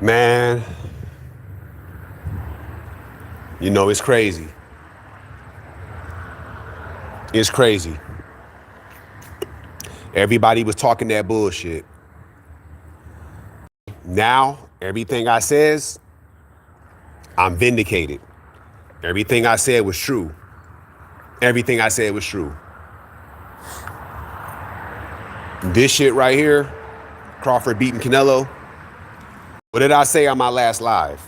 Man, you know, it's crazy. It's crazy. Everybody was talking that bullshit. Now, everything I says, I'm vindicated. Everything I said was true. Everything I said was true. This shit right here, Crawford beating Canelo. What did I say on my last live?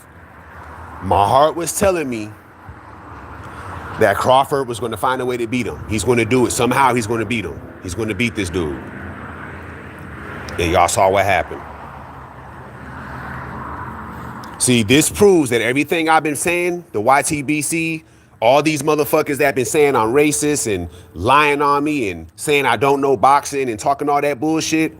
My heart was telling me that Crawford was going to find a way to beat him. He's going to do it. Somehow he's going to beat him. He's going to beat this dude. And y'all saw what happened. See, this proves that everything I've been saying, the YTBC, all these motherfuckers that been saying I'm racist and lying on me and saying I don't know boxing and talking all that bullshit,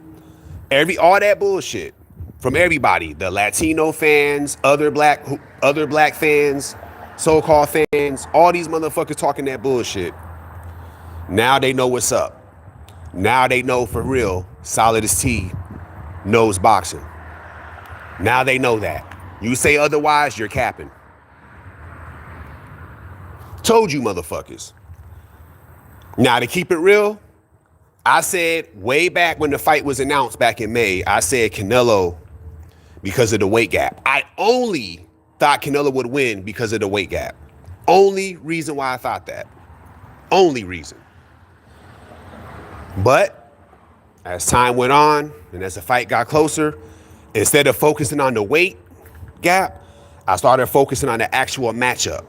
all that bullshit from everybody, the Latino fans, other black fans, so-called fans, all these motherfuckers talking that bullshit. Now they know what's up. Now they know for real Solidus-T knows boxing. Now they know that. You say otherwise, you're capping. Told you motherfuckers. Now to keep it real, I said way back when the fight was announced back in May, I said Canelo because of the weight gap. I only thought Canelo would win because of the weight gap. Only reason why I thought that. Only reason. But as time went on and as the fight got closer, instead of focusing on the weight gap, I started focusing on the actual matchup.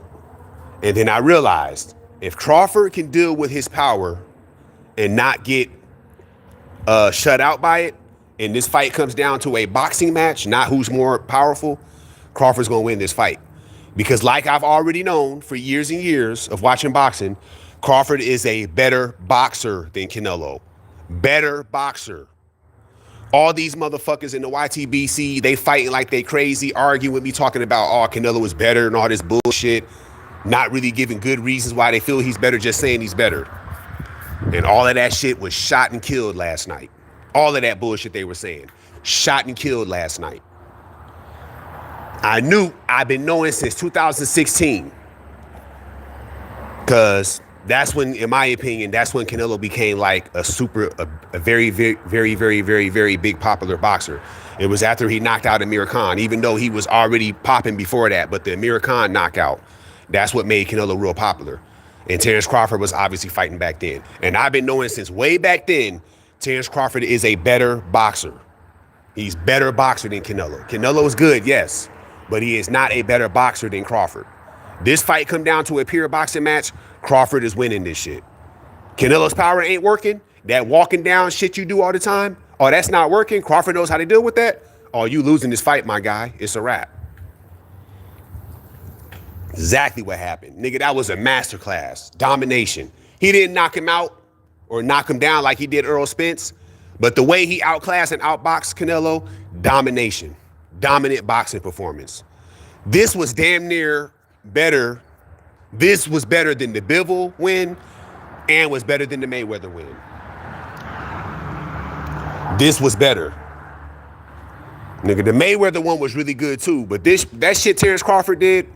And then I realized if Crawford can deal with his power and not get shut out by it, and this fight comes down to a boxing match, not who's more powerful, Crawford's gonna win this fight. Because like I've already known for years and years of watching boxing, Crawford is a better boxer than Canelo. Better boxer. All these motherfuckers in the YTBC, they fighting like they crazy, arguing with me, talking about, oh, Canelo is better and all this bullshit. Not really giving good reasons why they feel he's better, just saying he's better. And all of that shit was shot and killed last night. All of that bullshit they were saying, shot and killed last night. I've been knowing since 2016. Because that's when, in my opinion, that's when Canelo became like a very, very, very, very, very, very big popular boxer. It was after he knocked out Amir Khan, even though he was already popping before that. But the Amir Khan knockout, that's what made Canelo real popular. And Terence Crawford was obviously fighting back then. And I've been knowing since way back then, Terence Crawford is a better boxer. He's better boxer than Canelo. Canelo is good, yes, but he is not a better boxer than Crawford. This fight come down to a pure boxing match, Crawford is winning this shit. Canelo's power ain't working. That walking down shit you do all the time, oh, that's not working. Crawford knows how to deal with that. Oh, you losing this fight, my guy. It's a wrap. Exactly what happened. Nigga, that was a masterclass. Domination. He didn't knock him out or knock him down like he did Earl Spence, but the way he outclassed and outboxed Canelo, domination. Dominant boxing performance. This was damn near better. This was better than the Bivol win and was better than the Mayweather win. This was better. Nigga, the Mayweather one was really good too, but that shit Terence Crawford did,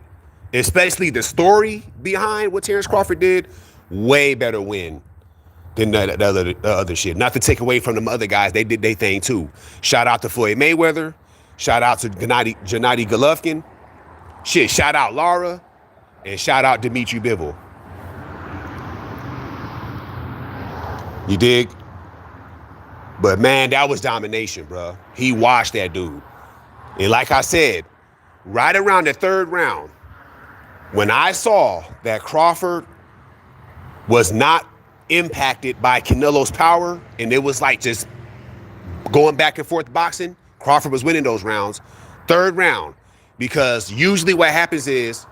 especially the story behind what Terence Crawford did, way better win than the other shit. Not to take away from them other guys, they did their thing too. Shout out to Floyd Mayweather. Shout out to Gennady Golovkin. Shit, shout out Lara. And shout out Dmitry Bivol. You dig? But man, that was domination, bro. He washed that dude. And like I said, right around the third round, when I saw that Crawford was not impacted by Canelo's power, and it was like just going back and forth boxing, Crawford was winning those rounds. Third round, because usually what happens is,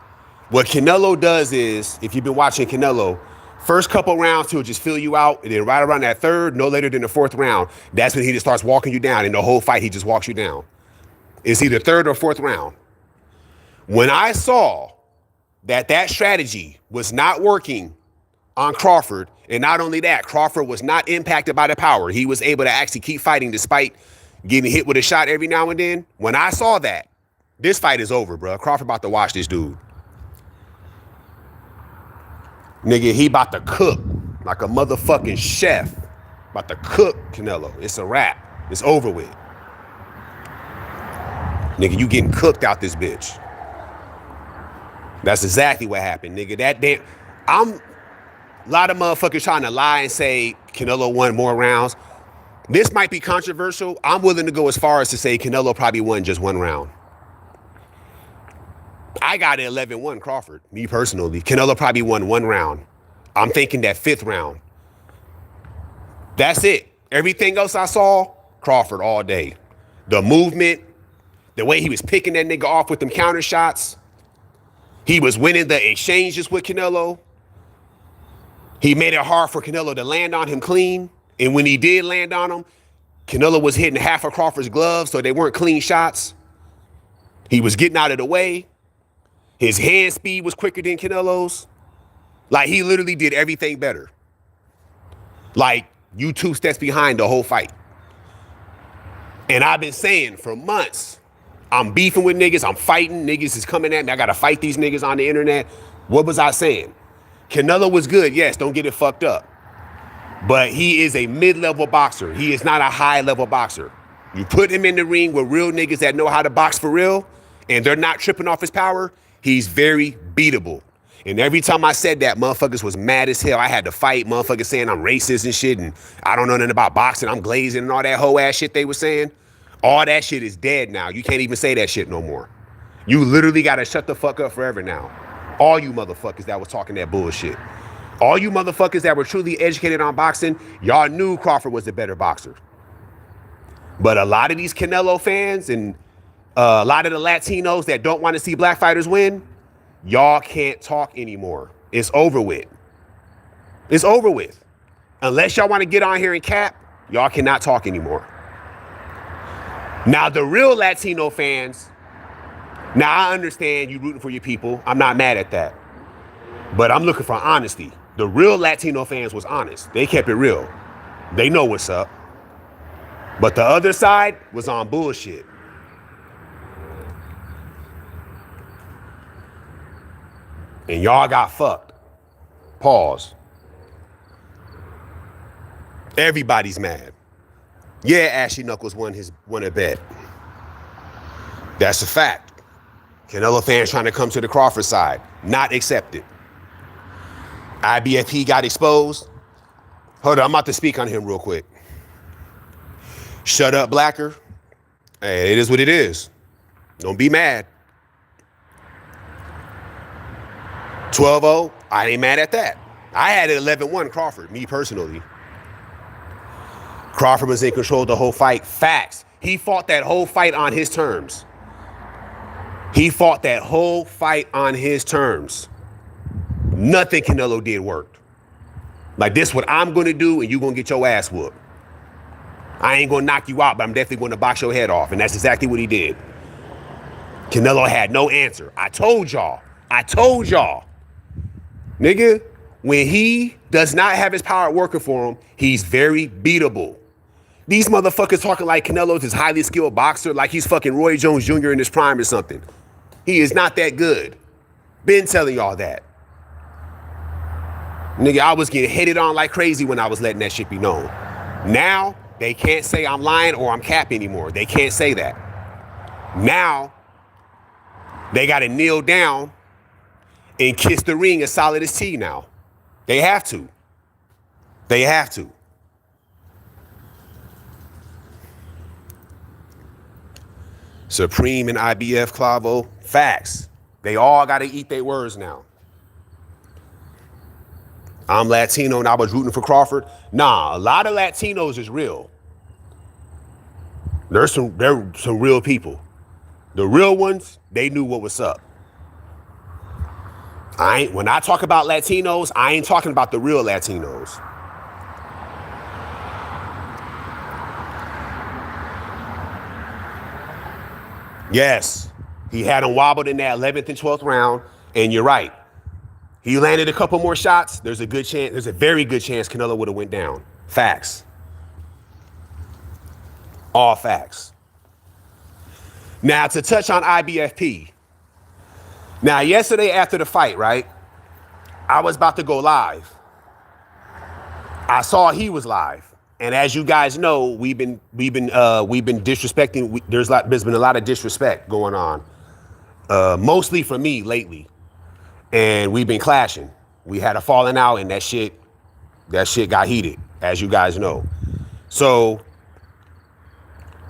what Canelo does is, if you've been watching Canelo, first couple rounds he'll just fill you out, and then right around that third, no later than the fourth round, that's when he just starts walking you down. In the whole fight, he just walks you down. It's either third or fourth round. When I saw that strategy was not working on Crawford, and not only that, Crawford was not impacted by the power. He was able to actually keep fighting despite getting hit with a shot every now and then. When I saw that, This fight is over, bro. Crawford about to watch this dude. Nigga, he about to cook like a motherfucking chef. About to cook Canelo. It's a wrap. It's over with. Nigga, you getting cooked out this bitch. That's exactly what happened, nigga. That damn, a lot of motherfuckers trying to lie and say Canelo won more rounds. This might be controversial. I'm willing to go as far as to say Canelo probably won just one round. I got it 11-1 Crawford, me personally. Canelo probably won one round. I'm thinking that 5th round. That's it. Everything else I saw, Crawford all day. The movement, the way he was picking that nigga off with them counter shots. He was winning the exchanges with Canelo. He made it hard for Canelo to land on him clean. And when he did land on him, Canelo was hitting half of Crawford's gloves, so they weren't clean shots. He was getting out of the way. His hand speed was quicker than Canelo's. Like, he literally did everything better. Like, you 2 steps behind the whole fight. And I've been saying for months, I'm beefing with niggas, I'm fighting, niggas is coming at me, I gotta fight these niggas on the internet. What was I saying? Canelo was good, yes, don't get it fucked up. But he is a mid-level boxer. He is not a high-level boxer. You put him in the ring with real niggas that know how to box for real, and they're not tripping off his power, he's very beatable. And every time I said that, motherfuckers was mad as hell. I had to fight, motherfuckers saying I'm racist and shit, and I don't know nothing about boxing, I'm glazing and all that whole ass shit they were saying. All that shit is dead now. You can't even say that shit no more. You literally gotta shut the fuck up forever now. All you motherfuckers that was talking that bullshit. All you motherfuckers that were truly educated on boxing, y'all knew Crawford was the better boxer. But a lot of these Canelo fans and a lot of the Latinos that don't want to see black fighters win, y'all can't talk anymore. It's over with. It's over with. Unless y'all want to get on here and cap, y'all cannot talk anymore. Now, the real Latino fans, now I understand you rooting for your people. I'm not mad at that. But I'm looking for honesty. The real Latino fans was honest. They kept it real. They know what's up. But the other side was on bullshit. And y'all got fucked. Pause. Everybody's mad. Yeah, Ashley Knuckles won a bet. That's a fact. Canelo fans trying to come to the Crawford side. Not accepted. IBFP got exposed. Hold on, I'm about to speak on him real quick. Shut up, Blacker. Hey, it is what it is. Don't be mad. 12-0, I ain't mad at that. I had it 11-1 Crawford, me personally. Crawford was in control the whole fight. Facts. He fought that whole fight on his terms. He fought that whole fight on his terms. Nothing Canelo did worked. Like, this what I'm going to do, and you going to get your ass whooped. I ain't going to knock you out, but I'm definitely going to box your head off, and that's exactly what he did. Canelo had no answer. I told y'all. Nigga, when he does not have his power working for him, he's very beatable. These motherfuckers talking like Canelo's this highly skilled boxer, like he's fucking Roy Jones Jr. in his prime or something. He is not that good. Been telling y'all that. Nigga, I was getting hated on like crazy when I was letting that shit be known. Now, they can't say I'm lying or I'm capping anymore. They can't say that. Now, they got to kneel down and kiss the ring of Solidus-T now. They have to. They have to. Supreme and IBF, Clavo, facts. They all got to eat their words now. I'm Latino and I was rooting for Crawford. Nah, a lot of Latinos is real. They're some real people. The real ones, they knew what was up. When I talk about Latinos, I ain't talking about the real Latinos. Yes, he had him wobbled in that 11th and 12th round, and you're right. He landed a couple more shots. There's a very good chance Canelo would have went down. Facts. All facts. Now, to touch on IBFP. Now, yesterday after the fight, right, I was about to go live. I saw he was live. And as you guys know, we've been disrespecting. There's been a lot of disrespect going on, mostly from me lately, and we've been clashing. We had a falling out, and that shit got heated, as you guys know. So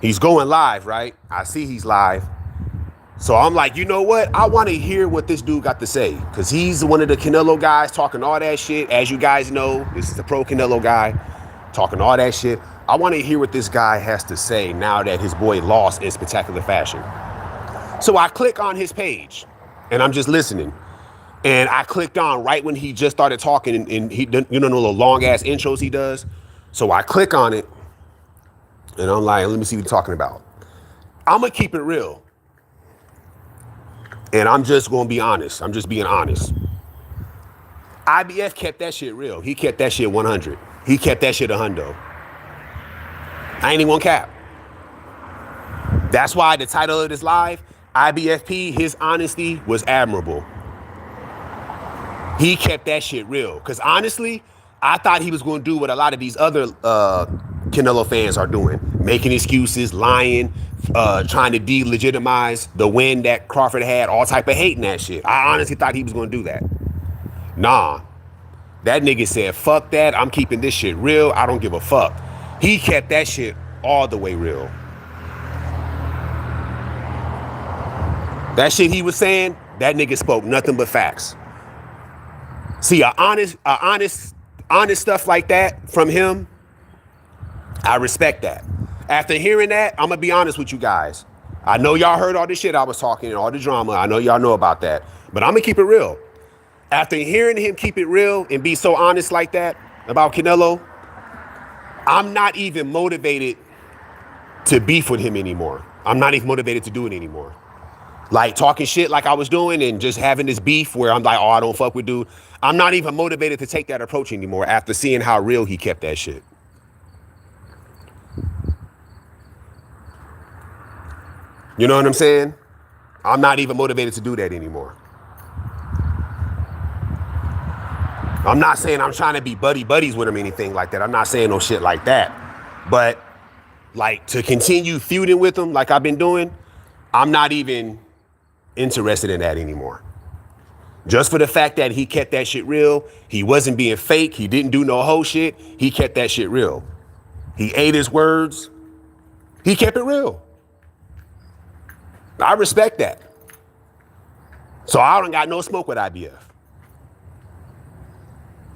he's going live, right? I see he's live. So I'm like, you know what? I want to hear what this dude got to say, because he's one of the Canelo guys talking all that shit. As you guys know, this is the pro Canelo guy talking all that shit. I want to hear what this guy has to say now that his boy lost in spectacular fashion. So I click on his page, and I'm just listening. And I clicked on right when he just started talking, and he, you know, the long ass intros he does. So I click on it, and I'm like, let me see what he's talking about. I'm gonna keep it real. And I'm just going to be honest. I'm just being honest. IBF kept that shit real. He kept that shit 100. He kept that shit a hundo. I ain't even gonna cap. That's why the title of this live, IBFP, his honesty was admirable. He kept that shit real. Because honestly, I thought he was going to do what a lot of these other Canelo fans are doing. Making excuses, lying, trying to delegitimize the win that Crawford had, all type of hating that shit. I honestly thought he was going to do that. Nah. That nigga said, fuck that. I'm keeping this shit real. I don't give a fuck. He kept that shit all the way real. That shit he was saying, that nigga spoke nothing but facts. See, honest stuff like that from him, I respect that. After hearing that, I'm gonna be honest with you guys. I know y'all heard all the shit I was talking and all the drama. I know y'all know about that, but I'm gonna keep it real. After hearing him keep it real and be so honest like that about Canelo, I'm not even motivated to beef with him anymore. I'm not even motivated to do it anymore. Like talking shit like I was doing and just having this beef where I'm like, oh, I don't fuck with dude. I'm not even motivated to take that approach anymore after seeing how real he kept that shit. You know what I'm saying? I'm not even motivated to do that anymore. I'm not saying I'm trying to be buddies with him or anything like that. I'm not saying no shit like that. But like to continue feuding with him like I've been doing, I'm not even interested in that anymore. Just for the fact that he kept that shit real. He wasn't being fake. He didn't do no whole shit. He kept that shit real. He ate his words. He kept it real. I respect that. So I don't got no smoke with IBF.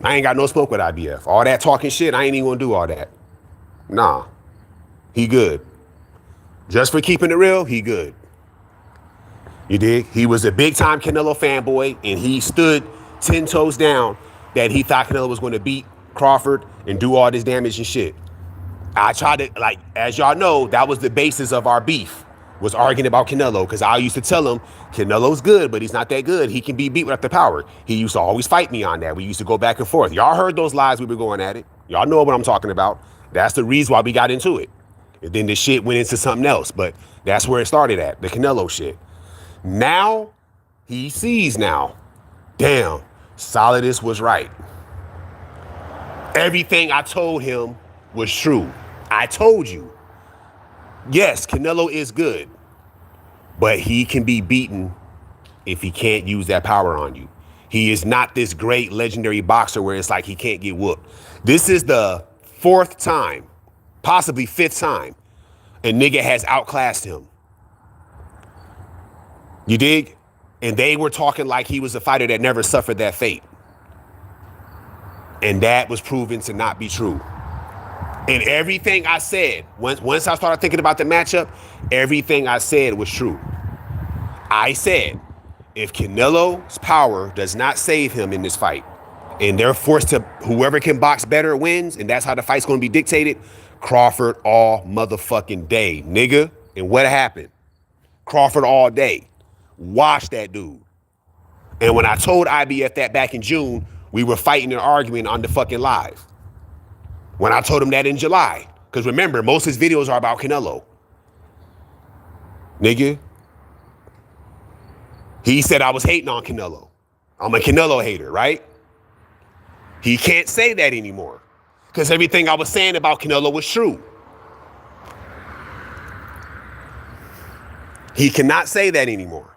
I ain't got no smoke with IBF. All that talking shit, I ain't even gonna do all that. Nah. He good. Just for keeping it real, he good. You dig? He was a big time Canelo fanboy, and he stood 10 toes down that he thought Canelo was going to beat Crawford and do all this damage and shit. I tried to, like, as y'all know, that was the basis of our beef, was arguing about Canelo, because I used to tell him, Canelo's good, but he's not that good. He can be beat without the power. He used to always fight me on that. We used to go back and forth. Y'all heard those lies we were going at it. Y'all know what I'm talking about. That's the reason why we got into it. And then the shit went into something else, but that's where it started at, the Canelo shit. Now, he sees now, damn, Solidus was right. Everything I told him was true. I told you. Yes, Canelo is good, but he can be beaten if he can't use that power on you. He is not this great legendary boxer where it's like he can't get whooped. This is the 4th time, possibly 5th time, a nigga has outclassed him. You dig? And they were talking like he was a fighter that never suffered that fate. And that was proven to not be true. And everything I said, once I started thinking about the matchup, everything I said was true. I said, if Canelo's power does not save him in this fight, and they're forced to, whoever can box better wins, and that's how the fight's gonna be dictated, Crawford all motherfucking day, nigga. And what happened? Crawford all day. Watch that dude. And when I told IBF that back in June, we were fighting and arguing on the fucking live. When I told him that in July, because remember, most of his videos are about Canelo. Nigga, He said I was hating on Canelo. I'm a Canelo hater, right? He can't say that anymore because everything I was saying about Canelo was true. He cannot say that anymore.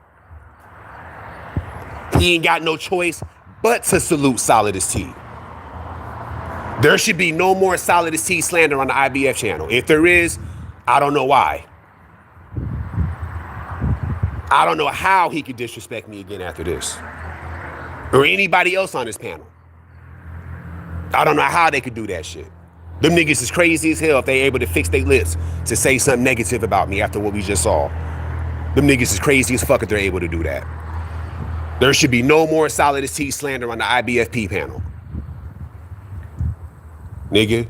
He ain't got no choice but to salute Solidus-T. There should be no more Solidus-T slander on the IBF channel. If there is, I don't know why. I don't know how he could disrespect me again after this. Or anybody else on this panel. I don't know how they could do that shit. Them niggas is crazy as hell if they able to fix their lips to say something negative about me after what we just saw. Them niggas is crazy as fuck if they're able to do that. There should be no more Solidus-T slander on the IBFP panel. Nigga,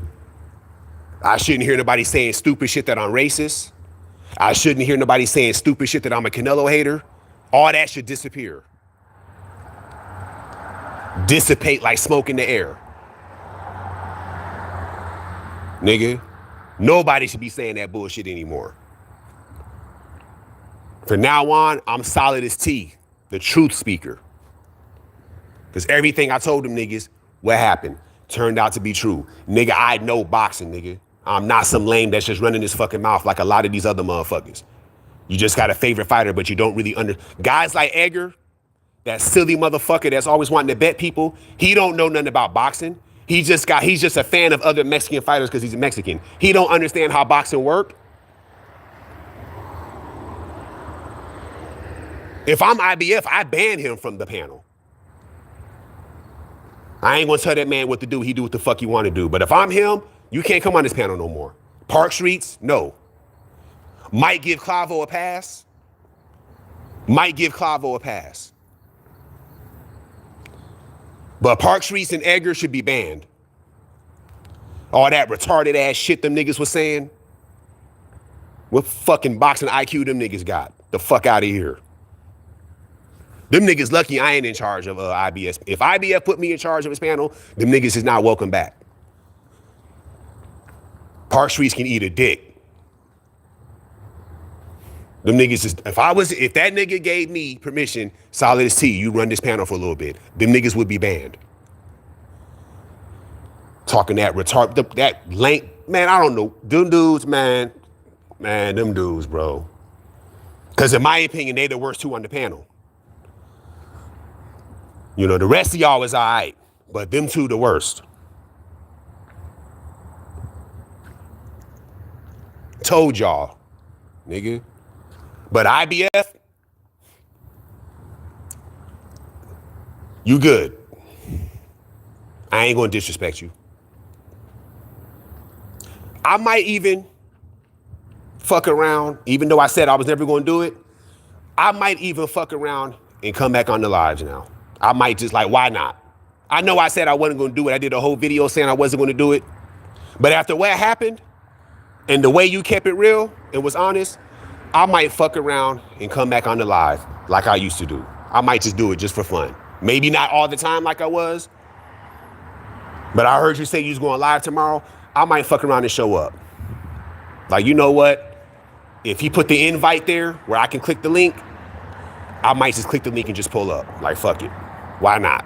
I shouldn't hear nobody saying stupid shit that I'm racist. I shouldn't hear nobody saying stupid shit that I'm a Canelo hater. All that should disappear. Dissipate like smoke in the air. Nigga, nobody should be saying that bullshit anymore. From now on, I'm Solidus-T, the truth speaker. Because everything I told them niggas, what happened, turned out to be true. Nigga, I know boxing, nigga. I'm not some lame that's just running his fucking mouth like a lot of these other motherfuckers. You just got a favorite fighter, but you don't really guys like Edgar, that silly motherfucker that's always wanting to bet people, he don't know nothing about boxing. He's just a fan of other Mexican fighters because he's a Mexican. He don't understand how boxing works. If I'm IBF, I ban him from the panel. I ain't gonna tell that man what to do. He do what the fuck he want to do. But if I'm him, you can't come on this panel no more. Park Streets, no. Might give Clavo a pass. Might give Clavo a pass. But Park Streets and Edgar should be banned. All that retarded ass shit them niggas was saying. What fucking boxing IQ them niggas got? The fuck out of here. Them niggas lucky I ain't in charge of IBS. If IBF put me in charge of his panel, them niggas is not welcome back. Park Streets can eat a dick. Them niggas is, if that nigga gave me permission, Solidus-T, you run this panel for a little bit, them niggas would be banned. Talking that that lame, man, I don't know. Them dudes, man, them dudes, bro. Because in my opinion, they the worst two on the panel. You know, the rest of y'all is all right, but them two the worst. Told y'all, nigga. But IBF, you good. I ain't gonna disrespect you. I might even fuck around, even though I said I was never gonna do it, I might even fuck around and come back on the lives now. I might just like, why not? I know I said I wasn't gonna do it. I did a whole video saying I wasn't gonna do it. But after what happened, and the way you kept it real and was honest, I might fuck around and come back on the live like I used to do. I might just do it just for fun. Maybe not all the time like I was, but I heard you say you was going live tomorrow. I might fuck around and show up. Like, you know what? If he put the invite there where I can click the link, I might just click the link and just pull up. Like, fuck it. Why not?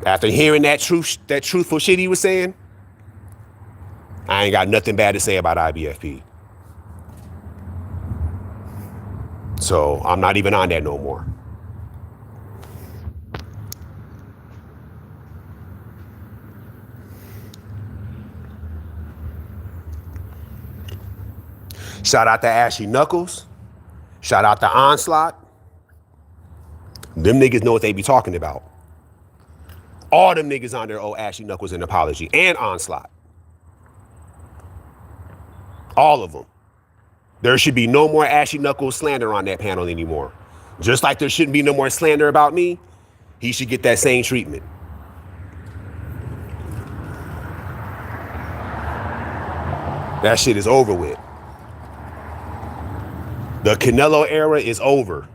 After hearing that truthful shit he was saying, I ain't got nothing bad to say about IBFP. So I'm not even on that no more. Shout out to Ashy Knuckles. Shout out to Onslaught. Them niggas know what they be talking about. All them niggas on there owe Ashy Knuckles an apology. And Onslaught. All of them. There should be no more Ashy Knuckles slander on that panel anymore. Just like there shouldn't be no more slander about me, he should get that same treatment. That shit is over with. The Canelo era is over.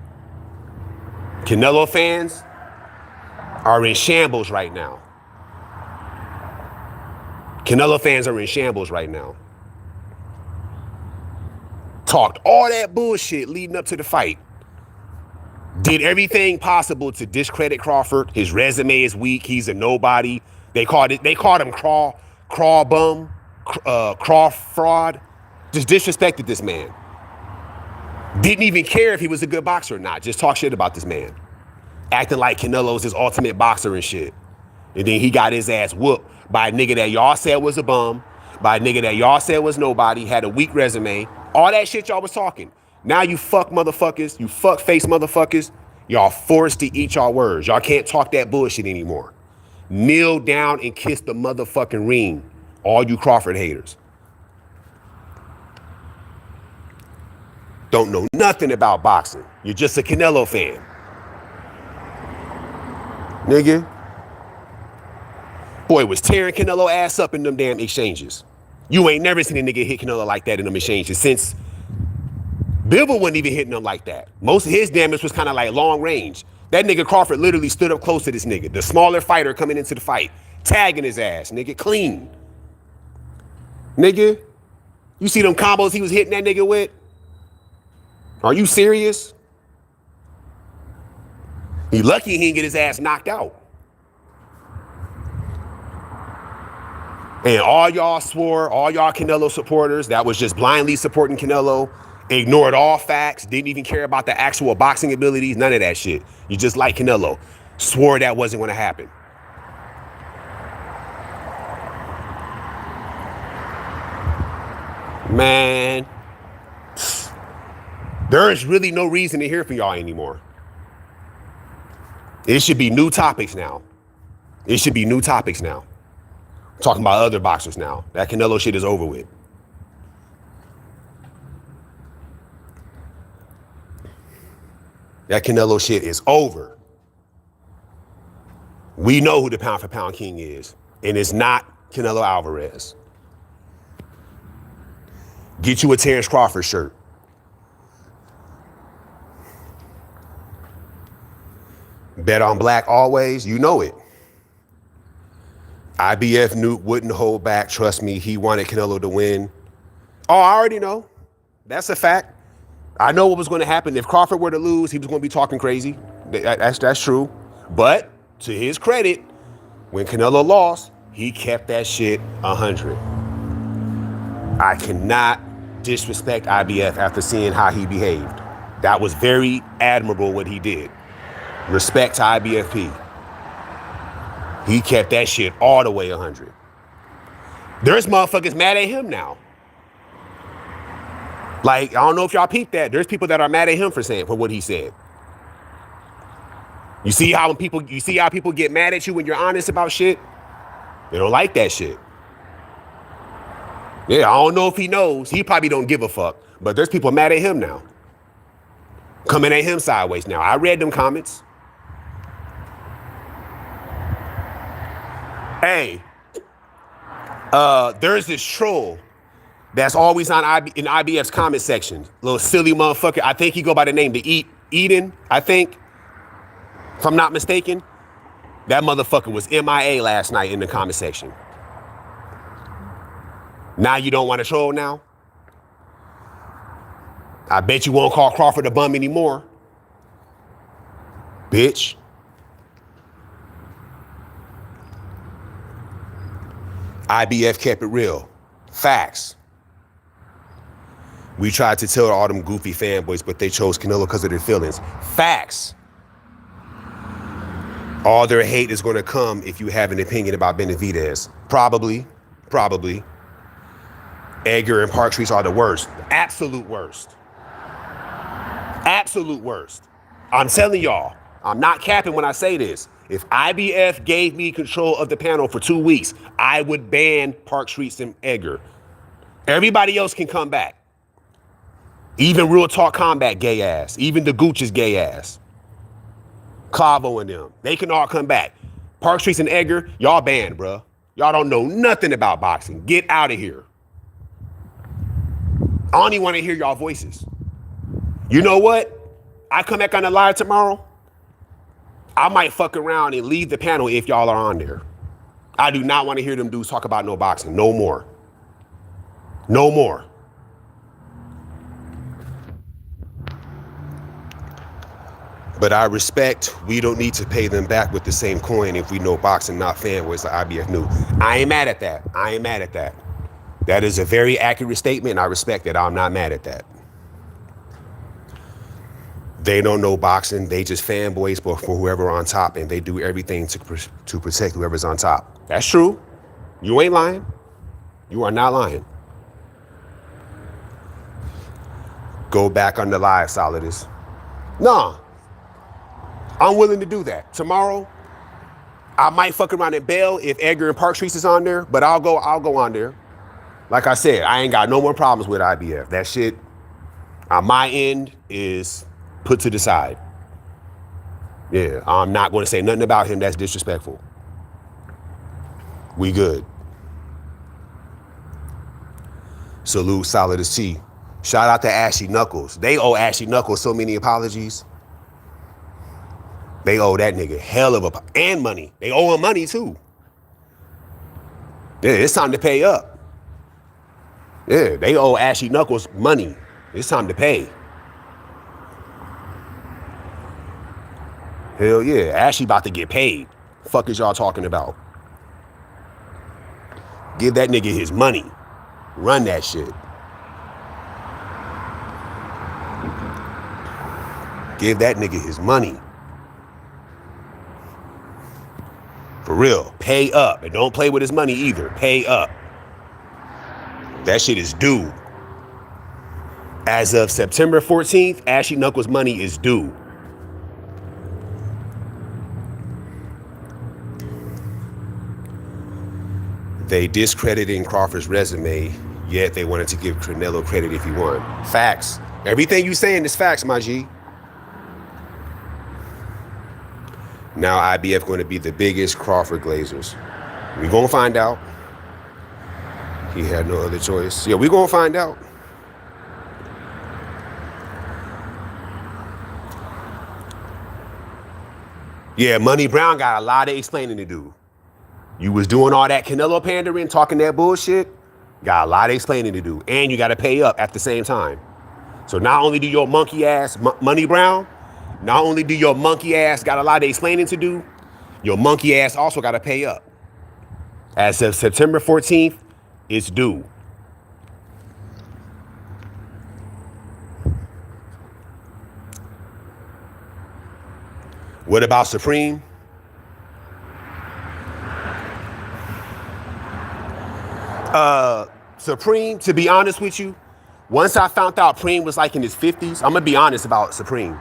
Canelo fans are in shambles right now. Canelo fans are in shambles right now. Talked all that bullshit leading up to the fight. Did everything possible to discredit Crawford. His resume is weak. He's a nobody. They called him crawl bum, crawl fraud. Just disrespected this man. Didn't even care if he was a good boxer or not. Just talk shit about this man. Acting like Canelo's his ultimate boxer and shit. And then he got his ass whooped by a nigga that y'all said was a bum, by a nigga that y'all said was nobody, had a weak resume. All that shit y'all was talking. Now you fuck motherfuckers, you fuck face motherfuckers, y'all forced to eat y'all words. Y'all can't talk that bullshit anymore. Kneel down and kiss the motherfucking ring, all you Crawford haters. Don't know nothing about boxing. You're just a Canelo fan. Nigga. Boy was tearing Canelo ass up in them damn exchanges. You ain't never seen a nigga hit Canelo like that in them exchanges since Bivol wasn't even hitting him like that. Most of his damage was kind of like long range. That nigga Crawford literally stood up close to this nigga, the smaller fighter coming into the fight, tagging his ass, nigga, clean. Nigga, you see them combos he was hitting that nigga with? Are you serious? He lucky he didn't get his ass knocked out. And all y'all swore, all y'all Canelo supporters that was just blindly supporting Canelo, ignored all facts, didn't even care about the actual boxing abilities, none of that shit. You just like Canelo. Swore that wasn't going to happen. Man, there is really no reason to hear from y'all anymore. It should be new topics now. It should be new topics now. Talking about other boxers now. That Canelo shit is over with. That Canelo shit is over. We know who the pound for pound king is. And it's not Canelo Alvarez. Get you a Terrence Crawford shirt. Bet on black always. You know it. IBF Newt wouldn't hold back. Trust me, he wanted Canelo to win. Oh, I already know. That's a fact. I know what was going to happen. If Crawford were to lose, he was going to be talking crazy. That's true. But to his credit, when Canelo lost, he kept that shit 100. I cannot disrespect IBF after seeing how he behaved. That was very admirable what he did. Respect to IBFP. He kept that shit all the way 100. There's motherfuckers mad at him now. Like, I don't know if y'all peeped that. There's people that are mad at him for what he said. You see how people get mad at you when you're honest about shit? They don't like that shit. Yeah, I don't know if he knows. He probably don't give a fuck. But there's people mad at him now. Coming at him sideways now. I read them comments. Hey, there's this troll that's always in IBF's comment section. Little silly motherfucker. I think he go by the name to Eden, I think. If I'm not mistaken. That motherfucker was MIA last night in the comment section. Now you don't want to troll now? I bet you won't call Crawford a bum anymore. Bitch. IBF kept it real. Facts. We tried to tell all them goofy fanboys, but they chose Canelo because of their feelings. Facts. All their hate is going to come if you have an opinion about Benavidez. Probably. Edgar and Parkstreet are the worst. Absolute worst. Absolute worst. I'm telling y'all, I'm not capping when I say this. If IBF gave me control of the panel for 2 weeks, I would ban Parkstreet and Edgar. Everybody else can come back. Even Real Talk Combat gay ass. Even the Gooch's gay ass. Clavo and them. They can all come back. Parkstreet and Edgar, y'all banned, bruh. Y'all don't know nothing about boxing. Get out of here. I don't even want to hear y'all voices. You know what? I come back on the live tomorrow. I might fuck around and leave the panel if y'all are on there. I do not want to hear them dudes talk about no boxing. No more. No more. But I respect we don't need to pay them back with the same coin if we know boxing not fanboys like IBF knew. I ain't mad at that. I ain't mad at that. That is a very accurate statement, and I respect it. I'm not mad at that. They don't know boxing. They just fanboys for whoever on top, and they do everything to protect whoever's on top. That's true. You ain't lying. You are not lying. Go back on the live, Solidus. Nah, I'm willing to do that. Tomorrow, I might fuck around and bail if Edgar and Park Streets is on there, but I'll go on there. Like I said, I ain't got no more problems with IBF. That shit on my end is put to the side. Yeah, I'm not going to say nothing about him that's disrespectful. We good. Salute Solidus-T. Shout out to Ashy Knuckles. They owe Ashy Knuckles so many apologies. They owe that nigga hell of and money. They owe him money too. Yeah, it's time to pay up. Yeah, they owe Ashy Knuckles money. It's time to pay. Hell yeah, Ashy about to get paid. Fuck is y'all talking about? Give that nigga his money. Run that shit. Give that nigga his money. For real, pay up. And don't play with his money either. Pay up. That shit is due. As of September 14th, Ashy Knuckles' money is due. They discrediting Crawford's resume, yet they wanted to give Canelo credit if he won. Facts. Everything you saying is facts, my G. Now IBF going to be the biggest Crawford Glazers. We gonna find out. He had no other choice. Yeah, we gonna find out. Yeah, Money Brown got a lot of explaining to do. You was doing all that Canelo pandering, talking that bullshit, got a lot of explaining to do. And you got to pay up at the same time. So not only do your monkey ass, Money Brown, not only do your monkey ass got a lot of explaining to do, your monkey ass also got to pay up. As of September 14th, it's due. What about Supreme? Supreme, to be honest with you, once I found out Preem was like in his 50s, I'm gonna be honest about Supreme.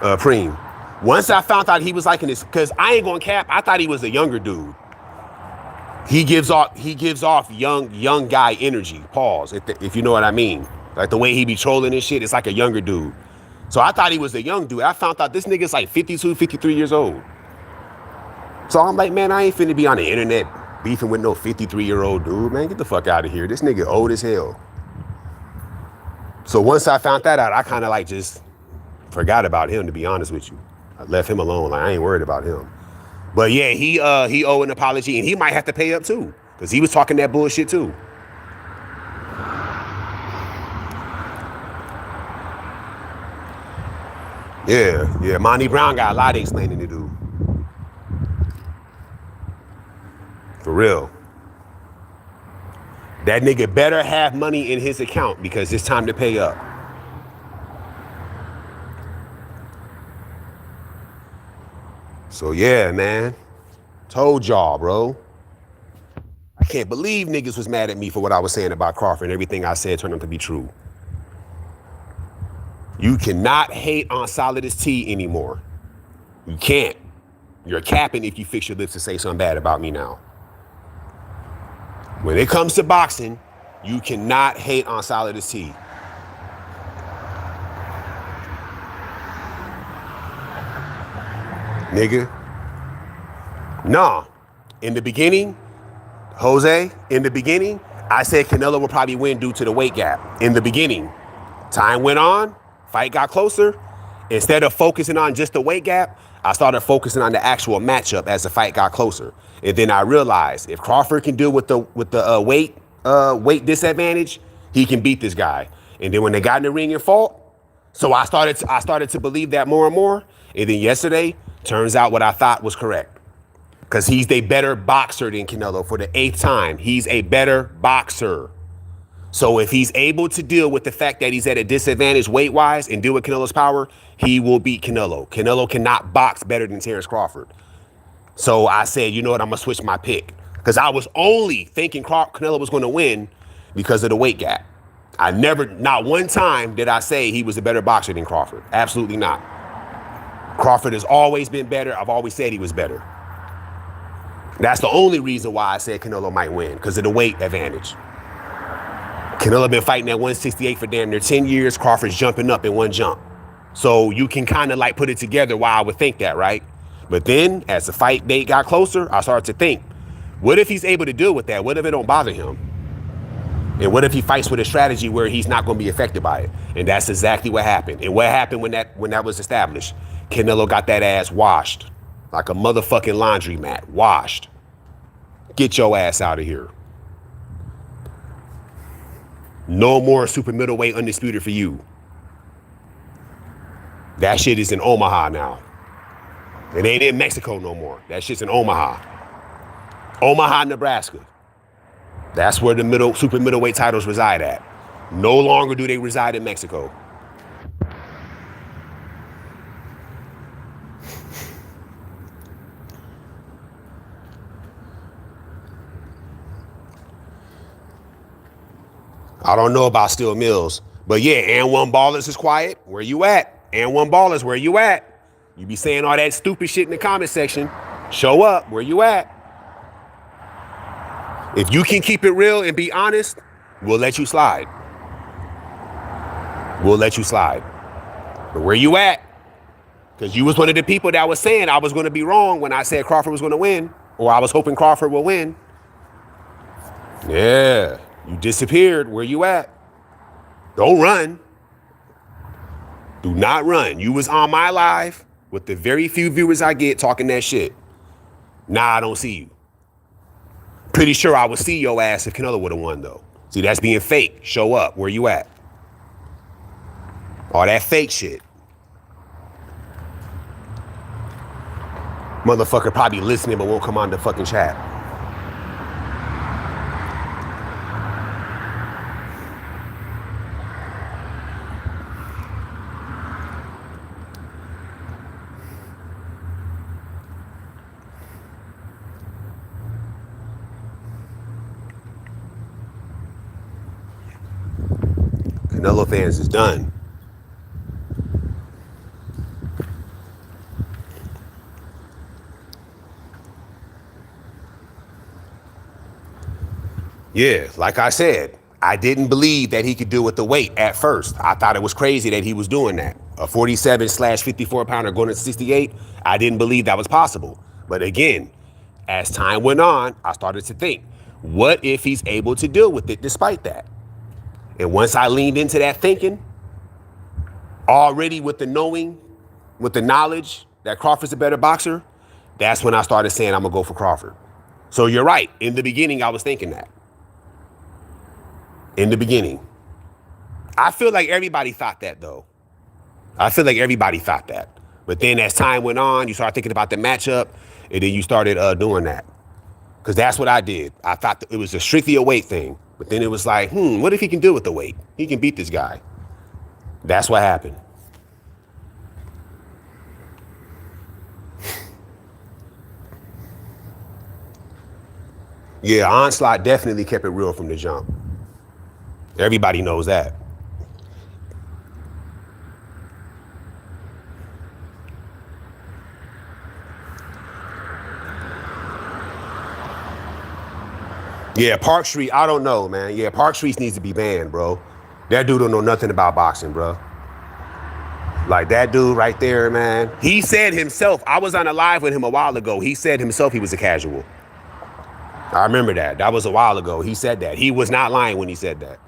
Preem. Once I found out he was like in his, cause I ain't gonna cap, I thought he was a younger dude. He gives off young guy energy. Pause, if you know what I mean. Like the way he be trolling and shit, it's like a younger dude. So I thought he was a young dude. I found out this nigga's like 52, 53 years old. So I'm like, man, I ain't finna be on the internet beefing with no 53-year-old dude, man. Get the fuck out of here. This nigga old as hell. So once I found that out, I kind of like just forgot about him, to be honest with you. I left him alone. Like, I ain't worried about him. But yeah, he owe an apology, and he might have to pay up too, because he was talking that bullshit too. Yeah, Monty Brown got a lot of explaining to do. For real. That nigga better have money in his account because it's time to pay up. So yeah, man. Told y'all, bro. I can't believe niggas was mad at me for what I was saying about Crawford, and everything I said turned out to be true. You cannot hate on Solidus-T anymore. You can't. You're capping if you fix your lips to say something bad about me now. When it comes to boxing, you cannot hate on Solidus-T. Nigga. Nah. In the beginning, Jose, in the beginning, I said Canelo would probably win due to the weight gap. In the beginning. Time went on, fight got closer. Instead of focusing on just the weight gap, I started focusing on the actual matchup as the fight got closer. And then I realized if Crawford can deal with the weight disadvantage, he can beat this guy. And then when they got in the ring and fought, So I started to believe that more and more. And then yesterday, turns out what I thought was correct. Because he's a better boxer than Canelo for the 8th time. He's a better boxer. So if he's able to deal with the fact that he's at a disadvantage weight-wise and deal with Canelo's power, he will beat Canelo. Canelo cannot box better than Terrence Crawford. So I said, you know what, I'm going to switch my pick. Because I was only thinking Canelo was going to win because of the weight gap. Not one time did I say he was a better boxer than Crawford. Absolutely not. Crawford has always been better. I've always said he was better. That's the only reason why I said Canelo might win, because of the weight advantage. Canelo been fighting at 168 for damn near 10 years. Crawford's jumping up in one jump. So you can kind of like put it together why I would think that, right? But then as the fight date got closer, I started to think, what if he's able to deal with that? What if it don't bother him? And what if he fights with a strategy where he's not going to be affected by it? And that's exactly what happened. And what happened when that was established? Canelo got that ass washed like a motherfucking laundromat. Washed. Get your ass out of here. No more super middleweight undisputed for you. That shit is in Omaha now. It ain't in Mexico no more. That shit's in Omaha. Omaha, Nebraska. That's where the super middleweight titles reside at. No longer do they reside in Mexico. I don't know about Steel Mills, but yeah, and one ballers is quiet. Where you at? And one ballers, where you at? You be saying all that stupid shit in the comment section. Show up. Where you at? If you can keep it real and be honest, we'll let you slide. We'll let you slide. But where you at? Because you was one of the people that was saying I was going to be wrong when I said Crawford was going to win, or I was hoping Crawford will win. Yeah, you disappeared. Where you at? Don't run. Do not run. You was on my live with the very few viewers I get talking that shit. Now I don't see you. Pretty sure I would see your ass if Canelo would have won, though. See, that's being fake. Show up. Where you at? All that fake shit. Motherfucker probably listening but won't come on the fucking chat. Canelo fans is done. Yeah, like I said, I didn't believe that he could do with the weight at first. I thought it was crazy that he was doing that. A 47/54 pounder going to 68, I didn't believe that was possible. But again, as time went on, I started to think, what if he's able to deal with it despite that? And once I leaned into that thinking, already with the knowing, with the knowledge that Crawford's a better boxer, that's when I started saying I'm going to go for Crawford. So you're right. In the beginning, I was thinking that. In the beginning. I feel like everybody thought that, though. I feel like everybody thought that. But then as time went on, you started thinking about the matchup, and then you started doing that. Because that's what I did. I thought that it was a strictly a weight thing. But then it was like, what if he can deal with the weight? He can beat this guy. That's what happened. Yeah, Onslaught definitely kept it real from the jump. Everybody knows that. Yeah, Park Street, I don't know, man. Yeah, Park Street needs to be banned, bro. That dude don't know nothing about boxing, bro. Like that dude right there, man. He said himself, I was on a live with him a while ago. He said himself he was a casual. I remember that. That was a while ago. He said that. He was not lying when he said that.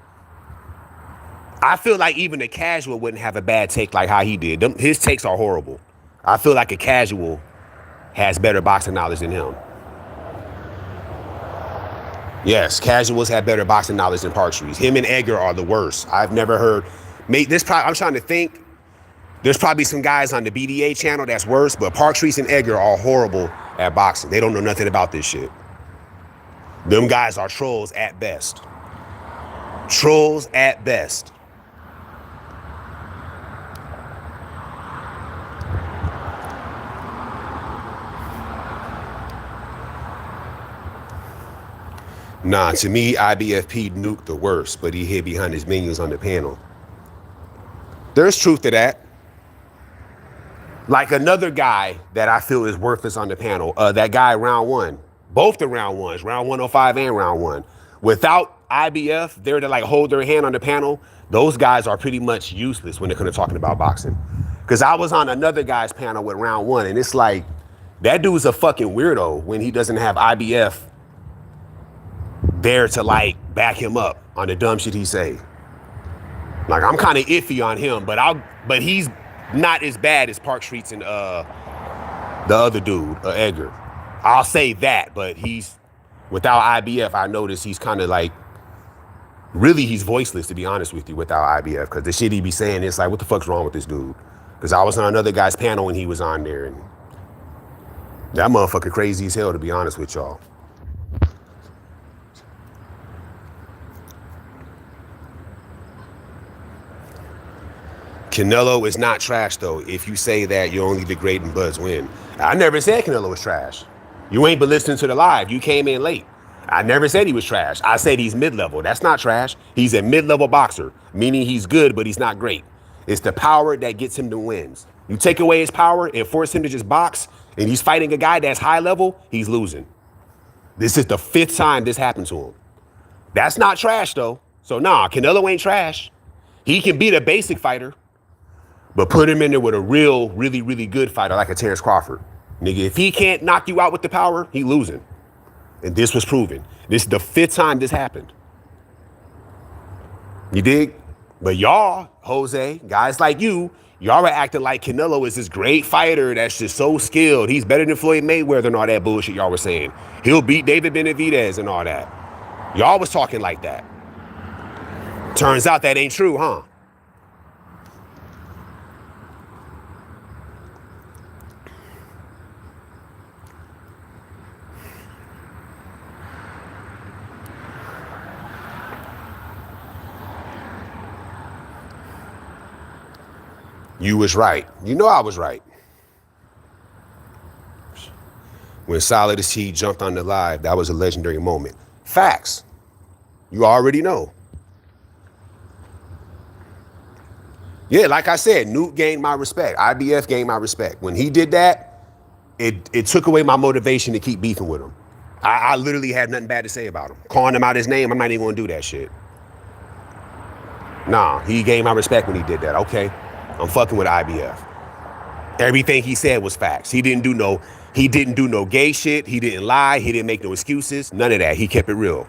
I feel like even a casual wouldn't have a bad take like how he did. His takes are horrible. I feel like a casual has better boxing knowledge than him. Yes, casuals have better boxing knowledge than Park Street. Him and Edgar are the worst. I've never heard. I'm trying to think. There's probably some guys on the BDA channel that's worse, but Park Streets and Edgar are horrible at boxing. They don't know nothing about this shit. Them guys are trolls at best. Trolls at best. Nah, to me, IBFP nuked the worst, but he hid behind his minions on the panel. There's truth to that. Like another guy that I feel is worthless on the panel, that guy round one. Both the round ones, round 105 and round one. Without IBF there to like hold their hand on the panel, those guys are pretty much useless when it comes to talking about boxing. Because I was on another guy's panel with round one, and it's like, that dude's a fucking weirdo when he doesn't have IBF there to like back him up on the dumb shit he say. Like, I'm kind of iffy on him, but he's not as bad as Park Streets and the other dude, Edgar. I'll say that, but he's, without IBF, I notice he's kind of like, really he's voiceless, to be honest with you, without IBF, because the shit he be saying, it's like, what the fuck's wrong with this dude? Because I was on another guy's panel when he was on there, and that motherfucker crazy as hell, to be honest with y'all. Canelo is not trash, though. If you say that, you're only degrading Bud's win. I never said Canelo was trash. You ain't been listening to the live. You came in late. I never said he was trash. I said he's mid-level. That's not trash. He's a mid-level boxer, meaning he's good, but he's not great. It's the power that gets him the wins. You take away his power and force him to just box, and he's fighting a guy that's high level, he's losing. This is the 5th time this happened to him. That's not trash, though. So, nah, Canelo ain't trash. He can beat a basic fighter, but put him in there with a real, really, really good fighter like a Terrence Crawford. Nigga, if he can't knock you out with the power, he losing. And this was proven. This is the 5th time this happened. You dig? But y'all, Jose, guys like you, y'all are acting like Canelo is this great fighter that's just so skilled. He's better than Floyd Mayweather and all that bullshit y'all were saying. He'll beat David Benavidez and all that. Y'all was talking like that. Turns out that ain't true, huh? You was right. You know I was right. When Solidus-T jumped on the live, that was a legendary moment. Facts. You already know. Yeah, like I said, Newt gained my respect. IBF gained my respect. When he did that, it took away my motivation to keep beefing with him. I literally had nothing bad to say about him. Calling him out his name, I'm not even gonna do that shit. Nah, he gained my respect when he did that. Okay, I'm fucking with IBF. Everything he said was facts. He didn't do no gay shit. He didn't lie. He didn't make no excuses. None of that. He kept it real.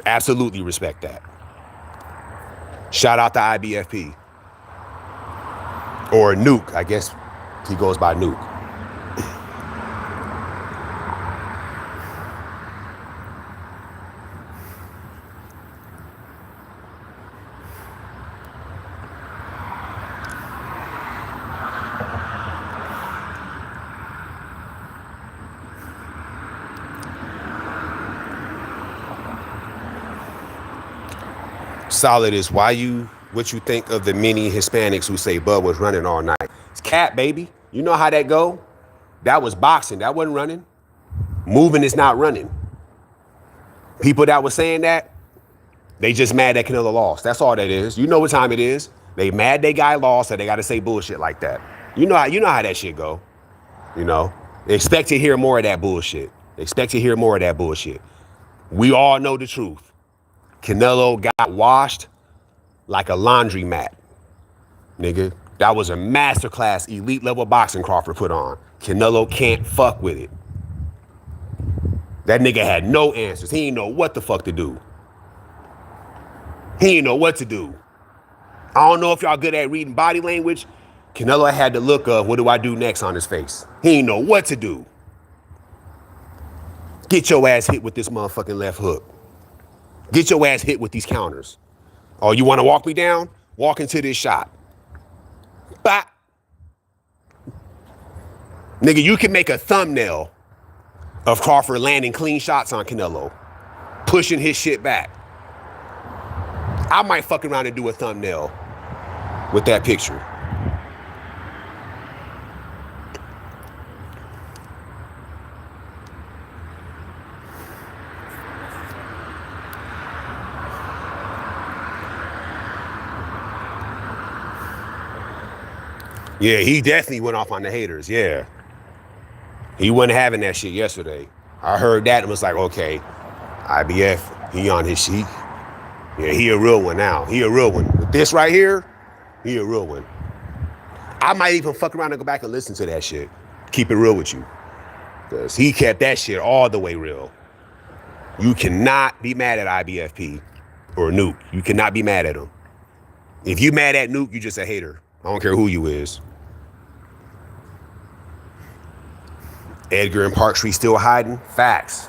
Absolutely respect that. Shout out to IBFP. Or Nuke. I guess he goes by Nuke. Solid is what you think of the many Hispanics who say Bud was running all night. It's cat, baby. You know how that go? That was boxing. That wasn't running. Moving is not running. People that was saying that, they just mad that Canelo lost. That's all that is. You know what time it is. They mad they guy lost, so they got to say bullshit like that. You know how that shit go. You know, expect to hear more of that bullshit. Expect to hear more of that bullshit. We all know the truth. Canelo got washed like a laundromat, nigga. That was a masterclass, elite level boxing Crawford put on. Canelo can't fuck with it. That nigga had no answers. He didn't know what the fuck to do. He didn't know what to do. I don't know if y'all good at reading body language. Canelo had the look of, what do I do next on his face? He didn't know what to do. Get your ass hit with this motherfucking left hook. Get your ass hit with these counters. Oh, you want to walk me down? Walk into this shot. Bop. Nigga, you can make a thumbnail of Crawford landing clean shots on Canelo, pushing his shit back. I might fuck around and do a thumbnail with that picture. Yeah, he definitely went off on the haters, yeah. He wasn't having that shit yesterday. I heard that and was like, okay, IBF, he on his sheet. Yeah, he a real one now. He a real one. With this right here, he a real one. I might even fuck around and go back and listen to that shit. Keep it real with you. Because he kept that shit all the way real. You cannot be mad at IBFP or Nuke. You cannot be mad at him. If you mad at Nuke, you just a hater. I don't care who you is. Edgar and Park Street still hiding? Facts.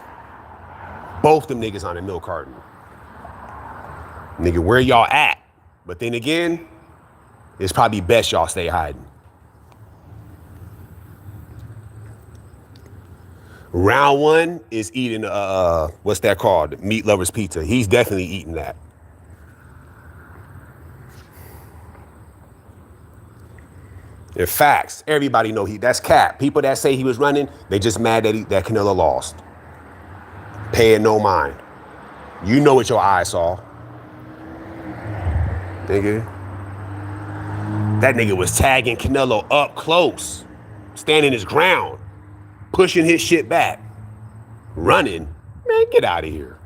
Both them niggas on the milk carton. Nigga, where y'all at? But then again, it's probably best y'all stay hiding. Round one is eating, what's that called? Meat Lover's Pizza. He's definitely eating that. In facts, everybody know that's cap. People that say he was running, they just mad that Canelo lost. Paying no mind. You know what your eyes saw. Nigga. That nigga was tagging Canelo up close. Standing his ground. Pushing his shit back. Running. Man, get out of here.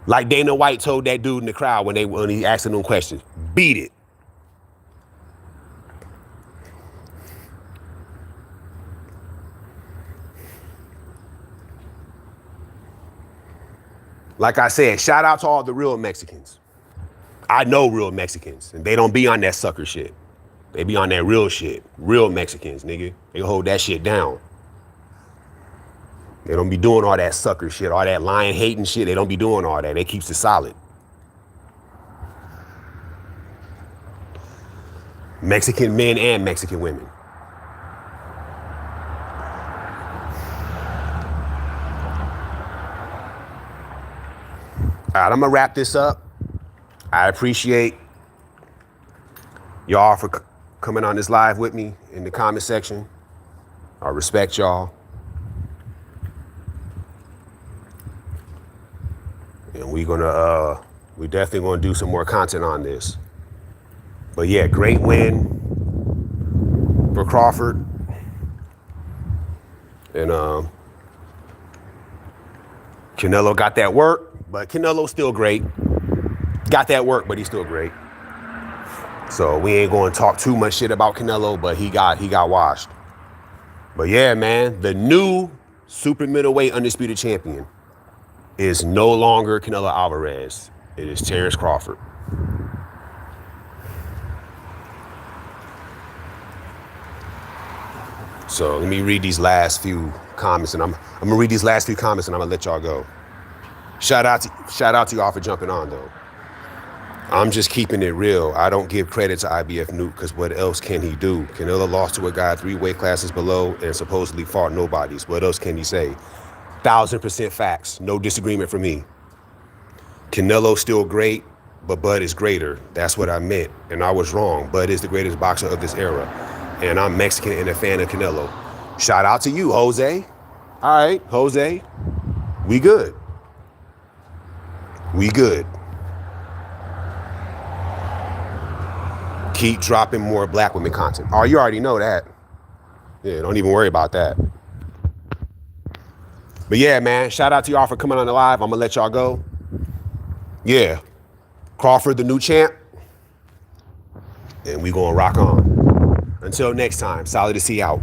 Like Dana White told that dude in the crowd when he asked him questions. Beat it. Like I said, shout out to all the real Mexicans. I know real Mexicans, and they don't be on that sucker shit. They be on that real shit. Real Mexicans, nigga. They hold that shit down. They don't be doing all that sucker shit, all that lying, hating shit. They don't be doing all that. They keeps it solid. Mexican men and Mexican women. All right, I'm gonna wrap this up. I appreciate y'all for coming on this live with me in the comment section. I respect y'all. And we definitely gonna do some more content on this. But yeah, great win for Crawford. And Canelo got that work. But Canelo's still great. Got that work, but he's still great. So we ain't going to talk too much shit about Canelo, but he got washed. But yeah, man, the new super middleweight undisputed champion is no longer Canelo Alvarez. It is Terrence Crawford. So let me read these last few comments, and I'm gonna read these last few comments, and I'm gonna let y'all go. Shout out to y'all for jumping on, though. I'm just keeping it real. I don't give credit to IBF Nuke because what else can he do? Canelo lost to a guy 3 weight classes below and supposedly fought nobodies. What else can he say? 1000% facts. No disagreement for me. Canelo's still great, but Bud is greater. That's what I meant. And I was wrong. Bud is the greatest boxer of this era. And I'm Mexican and a fan of Canelo. Shout out to you, Jose. All right, Jose. We good. We good. Keep dropping more black women content. Oh, you already know that. Yeah, don't even worry about that. But yeah, man, shout out to y'all for coming on the live. I'm gonna let y'all go. Yeah, Crawford, the new champ. And we gonna rock on. Until next time, Solidus-T out.